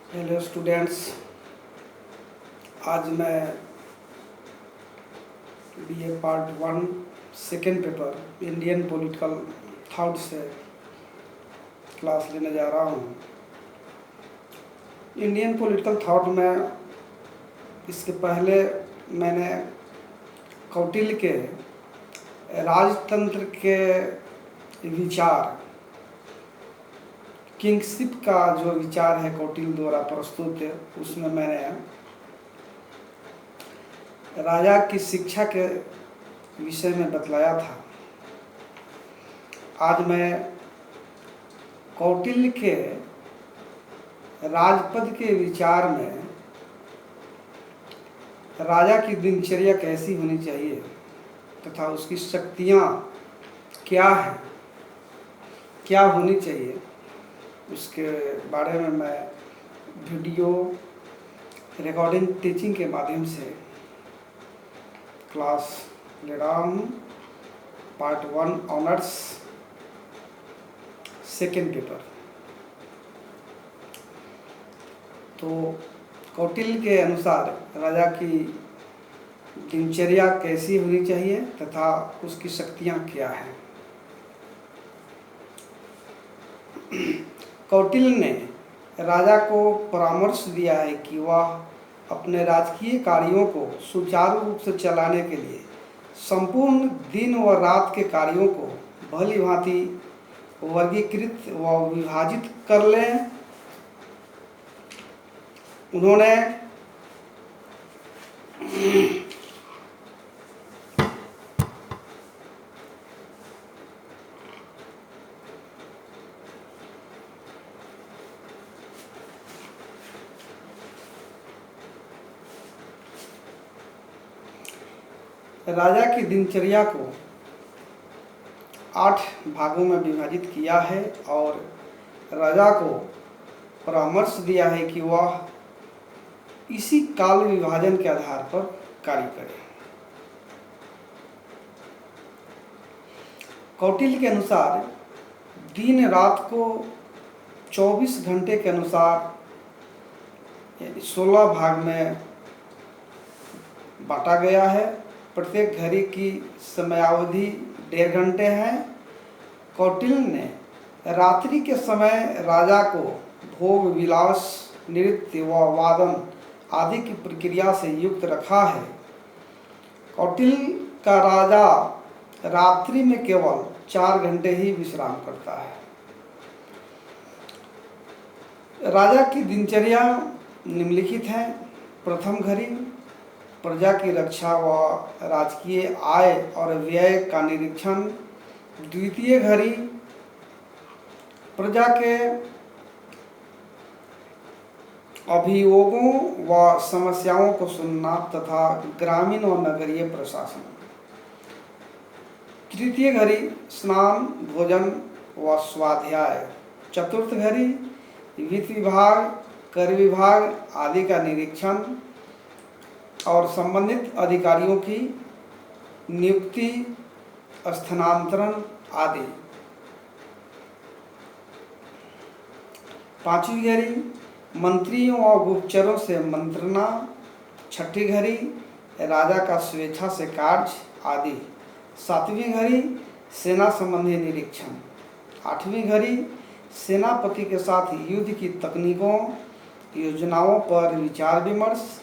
Hello students, आज मैं BA part 1 second paper Indian political thought से क्लास लेने जा रहा हूँ। इंडियन पॉलिटिकल थॉट में इसके पहले मैंने कौटिल्य के राजतंत्र के विचार, किंगशिप का जो विचार है कौटिल्य द्वारा प्रस्तुत है, उसमें मैंने राजा की शिक्षा के विषय में बतलाया था। आज मैं कौटिल्य के राजपद के विचार में राजा की दिनचर्या कैसी होनी चाहिए तथा उसकी शक्तियाँ क्या हैं, क्या होनी चाहिए, उसके बारे में मैं वीडियो रिकॉर्डिंग टीचिंग के माध्यम से क्लास ले रहा हूँ। Part 1 honours second paper. तो कौटिल्य के अनुसार राजा की दिनचर्या कैसी होनी चाहिए तथा उसकी शक्तियाँ क्या हैं। कौटिल्य ने राजा को परामर्श दिया है कि वह अपने राजकीय कार्यों को सुचारू रूप से चलाने के लिए संपूर्ण दिन व रात के कार्यों को भली भांति वर्गीकृत व विभाजित कर लें। उन्होंने राजा की दिनचर्या को 8 भागों में विभाजित किया है और राजा को परामर्श दिया है कि वह इसी काल विभाजन के आधार पर कार्य करे। कौटिल्य के अनुसार दिन रात को 24 घंटे के अनुसार यानी 16 भाग में बांटा गया है। प्रत्येक घड़ी की समयावधि 1.5 घंटे है। कौटिल्य ने रात्रि के समय राजा को भोग विलास, नृत्य व वादन आदि की प्रक्रिया से युक्त रखा है। कौटिल्य का राजा रात्रि में केवल 4 घंटे ही विश्राम करता है। राजा की दिनचर्या निम्नलिखित है। प्रथम घड़ी प्रजा की रक्षा व राजकीय आय और व्यय का निरीक्षण। द्वितीय घड़ी प्रजा के अभियोगों व समस्याओं को सुनना तथा ग्रामीण व नगरीय प्रशासन। तृतीय घड़ी स्नान, भोजन व स्वाध्याय। चतुर्थ घड़ी वित्त विभाग, कर विभाग आदि का निरीक्षण और संबंधित अधिकारियों की नियुक्ति, स्थानांतरण आदि। पांचवी घड़ी मंत्रियों और गुप्तचरों से मंत्रणा। छठी घड़ी राजा का स्वेच्छा से कार्य आदि। सातवीं घड़ी सेना संबंधी निरीक्षण। आठवीं घड़ी सेनापति के साथ युद्ध की तकनीकों, योजनाओं पर विचार विमर्श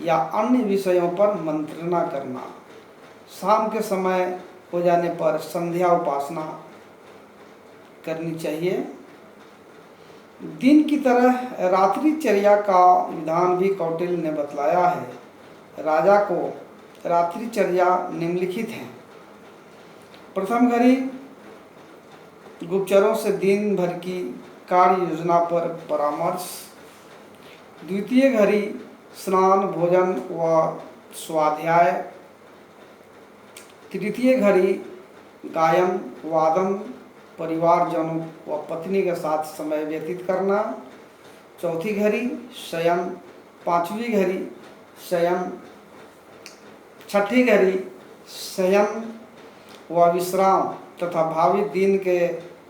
या अन्य विषयों पर मंत्रणा करना। शाम के समय हो जाने पर संध्या उपासना करनी चाहिए। दिन की तरह रात्रिचर्या का विधान भी कौटिल्य ने बतलाया है। राजा को रात्रिचर्या निम्नलिखित है। प्रथम घड़ी गुप्तचरों से दिन भर की कार्य योजना पर परामर्श। द्वितीय घड़ी स्नान, भोजन व स्वाध्याय। तृतीय घड़ी गायन, वादन, परिवारजनों व पत्नी के साथ समय व्यतीत करना। चौथी घड़ी शयन। पांचवी घड़ी शयन। छठी घड़ी शयन व विश्राम तथा भावी दिन के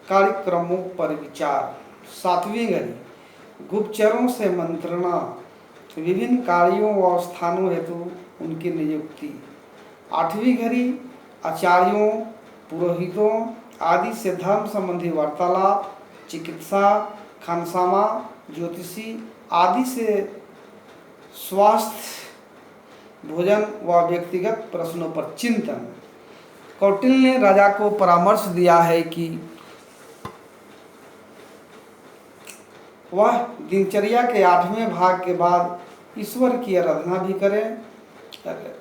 कार्यक्रमों पर विचार। सातवीं घड़ी गुप्तचरों से मंत्रणा, विभिन्न कार्यों व स्थानों हेतु उनकी नियुक्ति। 8वीं घड़ी आचार्यों, पुरोहितों आदि से धर्म संबंधी वार्तालाप, चिकित्सा, खानसामा, ज्योतिषी आदि से स्वास्थ्य, भोजन व व्यक्तिगत प्रश्नों पर चिंतन। कौटिल्य ने राजा को परामर्श दिया है कि वह दिनचर्या के 8वें भाग के बाद ईश्वर की आराधना भी करे।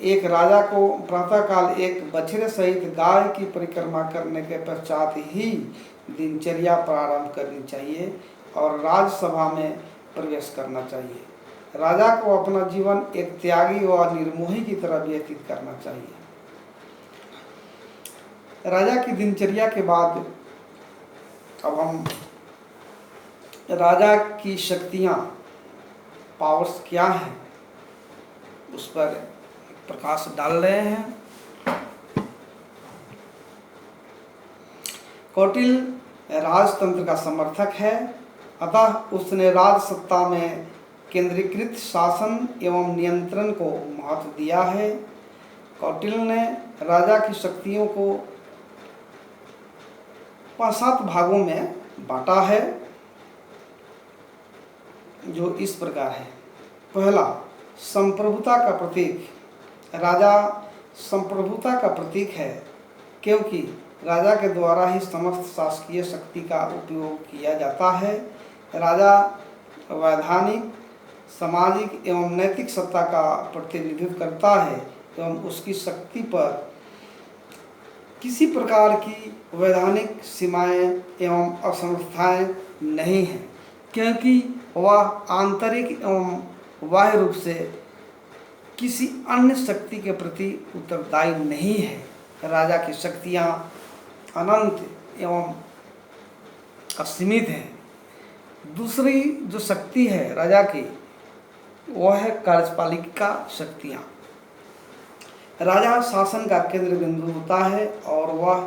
एक राजा को प्रातःकाल एक बछड़े सहित गाय की परिक्रमा करने के पश्चात ही दिनचर्या प्रारंभ करनी चाहिए और राजसभा में प्रवेश करना चाहिए। राजा को अपना जीवन एक त्यागी और निर्मोही की तरह व्यतीत करना चाहिए। राजा की दिनचर्या के बाद अब हम राजा की शक्तियाँ, पावर्स क्या हैं, उस पर प्रकाश डाल रहे हैं। कौटिल्य राजतंत्र का समर्थक है, अतः उसने राज सत्ता में केंद्रीकृत शासन एवं नियंत्रण को महत्व दिया है। कौटिल्य ने राजा की शक्तियों को 5-7 भागों में बांटा है, जो इस प्रकार है। पहला, संप्रभुता का प्रतीक। राजा संप्रभुता का प्रतीक है, क्योंकि राजा के द्वारा ही समस्त शासकीय शक्ति का उपयोग किया जाता है। राजा वैधानिक, सामाजिक एवं नैतिक सत्ता का प्रतिनिधित्व करता है एवं उसकी शक्ति पर किसी प्रकार की वैधानिक सीमाएं एवं असमर्थताएं नहीं हैं, क्योंकि वह आंतरिक एवं बाह्य रूप से किसी अन्य शक्ति के प्रति उत्तरदायी नहीं है। राजा की शक्तियाँ अनंत एवं असीमित हैं। दूसरी जो शक्ति है राजा की, वह है कार्यपालिका शक्तियाँ। राजा शासन का केंद्र बिंदु होता है और वह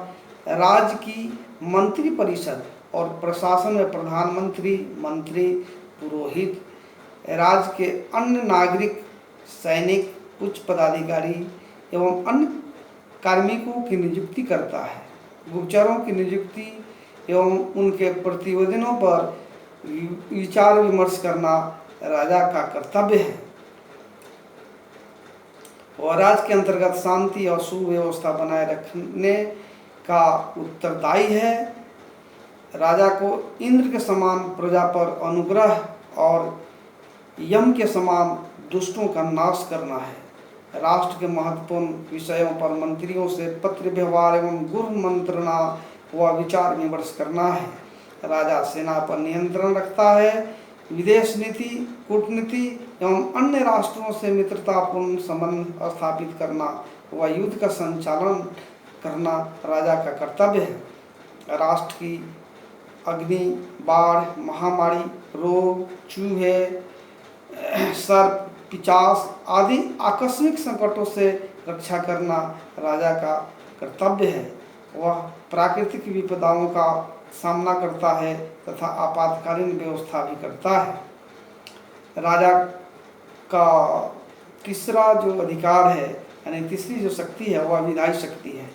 राज्य की मंत्री परिषद और प्रशासन में प्रधानमंत्री, मंत्री, पुरोहित, राज्य के अन्य नागरिक, सैनिक, उच्च पदाधिकारी एवं अन्य कार्मिकों की नियुक्ति करता है। गुप्तचरों की नियुक्ति एवं उनके प्रतिवेदनों पर विचार विमर्श करना राजा का कर्तव्य है। और राज्य के अंतर्गत शांति और सुव्यवस्था बनाए रखने का उत्तरदायी है। राजा को इंद्र के समान प्रजा पर अनुग्रह और यम के समान दुष्टों का नाश करना है। राष्ट्र के महत्वपूर्ण विषयों पर मंत्रियों से पत्र व्यवहार एवं गूढ़ मंत्रणा व विचार विमर्श करना है। राजा सेना पर नियंत्रण रखता है। विदेश नीति, कूटनीति एवं अन्य राष्ट्रों से मित्रतापूर्ण संबंध स्थापित करना व युद्ध का संचालन करना राजा का कर्तव्य है। राष्ट्र की अग्नि, बाढ़, महामारी, रोग, चूहे, सर्प, पिशाच आदि आकस्मिक संकटों से रक्षा करना राजा का कर्तव्य है। वह प्राकृतिक विपदाओं का सामना करता है तथा आपातकालीन व्यवस्था भी करता है। राजा का तीसरा जो अधिकार है, यानी तीसरी जो शक्ति है, वह विधायी शक्ति है।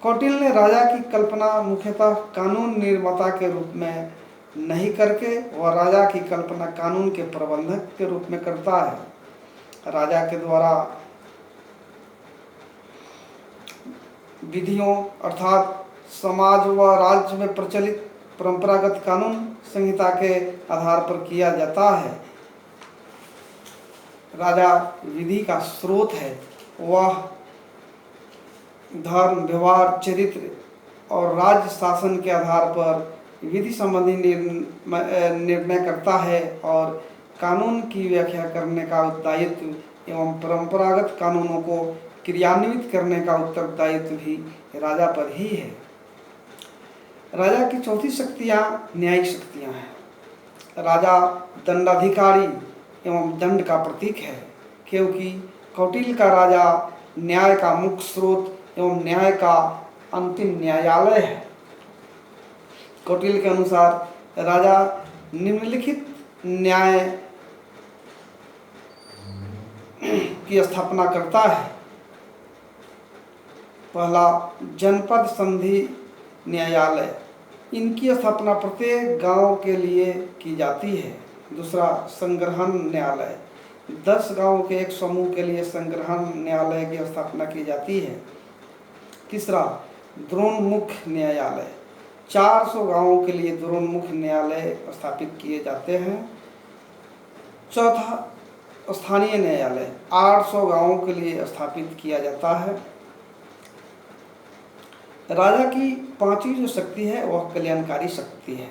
कौटिल्य ने राजा की कल्पना मुख्यतः कानून निर्माता के रूप में नहीं करके वह राजा की कल्पना कानून के प्रबंधक के रूप में करता है। राजा के द्वारा विधियों अर्थात समाज व राज्य में प्रचलित परंपरागत कानून संहिता के आधार पर किया जाता है। राजा विधि का स्रोत है। वह धर्म, व्यवहार, चरित्र और राज्य शासन के आधार पर विधि संबंधी निर्णय करता है और कानून की व्याख्या करने का दायित्व एवं परंपरागत कानूनों को क्रियान्वित करने का उत्तरदायित्व भी राजा पर ही है। राजा की चौथी शक्तियाँ न्यायिक शक्तियाँ हैं। राजा दंडाधिकारी एवं दंड का प्रतीक है, क्योंकि कौटिल्य का राजा न्याय का मुख्य स्रोत एवं न्याय का अंतिम न्यायालय है। कौटिल्य के अनुसार राजा निम्नलिखित न्याय की स्थापना करता है। पहला, जनपद संधि न्यायालय, इनकी स्थापना प्रत्येक गांव के लिए की जाती है। दूसरा, संग्रहण न्यायालय, 10 गांव के एक समूह के लिए संग्रहण न्यायालय की स्थापना की जाती है। तीसरा, द्रोणमुख न्यायालय, 400 गांवों के लिए द्रोणमुख न्यायालय स्थापित किए जाते हैं। चौथा, स्थानीय न्यायालय, 800 गांवों के लिए स्थापित किया जाता है। राजा की पांचवी जो शक्ति है वह कल्याणकारी शक्ति है।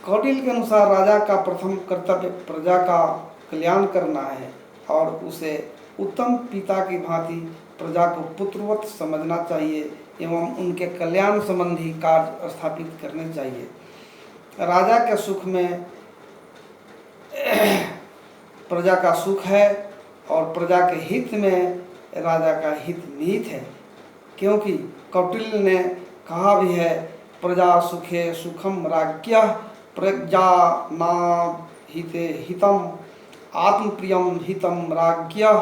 कौटिल्य के अनुसार राजा का प्रथम कर्तव्य प्रजा का कल्याण करना है और उसे उत्तम पिता की भांति प्रजा को पुत्रवत समझना चाहिए एवं उनके कल्याण संबंधी कार्य स्थापित करने चाहिए। राजा के सुख में प्रजा का सुख है और प्रजा के हित में राजा का हित निहित है, क्योंकि कौटिल्य ने कहा भी है, प्रजा सुखे सुखम राज्ञः प्रजानां हिते हितम आत्मप्रियम हितम राज्ञः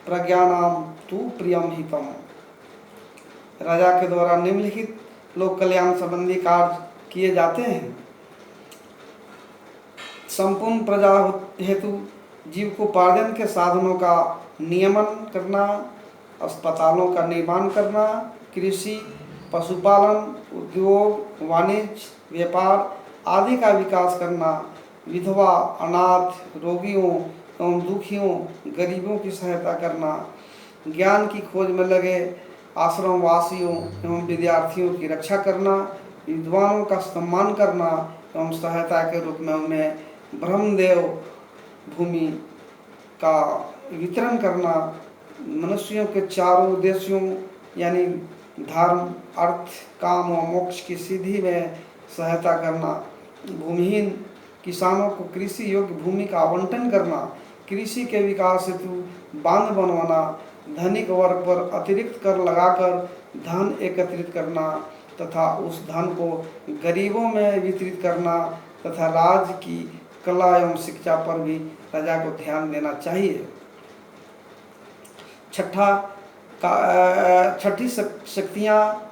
प्रज्ञानां तु प्रियम हितम। राजा के द्वारा निम्नलिखित लोक कल्याण संबंधी कार्य किए जाते हैं। संपूर्ण प्रजा हेतु जीविकोपार्जन के साधनों का नियमन करना, अस्पतालों का निर्माण करना, कृषि, पशुपालन, उद्योग, वाणिज्य, व्यापार आदि का विकास करना, विधवा, अनाथ, रोगियों एवं दुखियों, गरीबों की सहायता करना, ज्ञान की खोज में लगे आश्रम वासियों एवं विद्यार्थियों की रक्षा करना, विद्वानों का सम्मान करना एवं सहायता के रूप में उन्हें ब्रह्मदेव भूमि का वितरण करना, मनुष्यों के चारों उद्देश्यों यानी धर्म, अर्थ, काम व मोक्ष की सिद्धि में सहायता करना, भूमिहीन किसानों को कृषि योग्य भूमि का आवंटन करना, कृषि के विकास हेतु बांध बनवाना, धनिक वर्ग पर अतिरिक्त कर लगाकर धन एकत्रित करना तथा उस धन को गरीबों में वितरित करना तथा राज्य की कला एवं शिक्षा पर भी राजा को ध्यान देना चाहिए। छठी शक्तियाँ,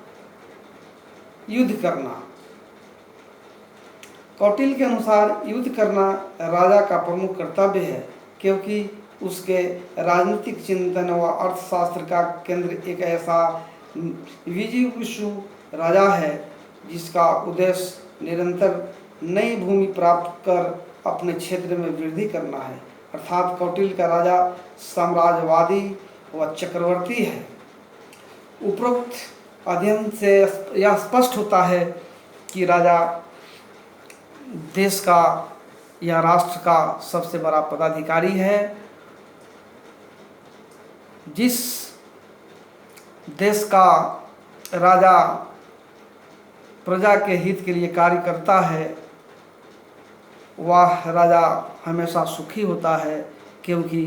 युद्ध करना। कौटिल्य के अनुसार युद्ध करना राजा का प्रमुख कर्तव्य है, क्योंकि उसके राजनीतिक चिंतन व अर्थशास्त्र का केंद्र एक ऐसा विजिगीषु राजा है जिसका उद्देश्य निरंतर नई भूमि प्राप्त कर अपने क्षेत्र में वृद्धि करना है। अर्थात कौटिल्य का राजा साम्राज्यवादी व चक्रवर्ती है। उपरोक्त अध्ययन से यह स्पष्ट होता है कि राजा देश का या राष्ट्र का सबसे बड़ा पदाधिकारी है। जिस देश का राजा प्रजा के हित के लिए कार्य करता है वह राजा हमेशा सुखी होता है, क्योंकि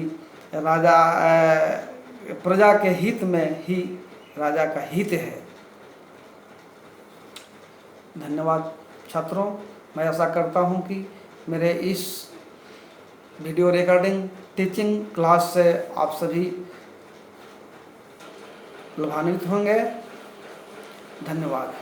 राजा प्रजा के हित में ही राजा का हित है। धन्यवाद छात्रों, मैं आशा करता हूं कि मेरे इस वीडियो रिकॉर्डिंग टीचिंग क्लास से आप सभी लाभान्वित होंगे। धन्यवाद।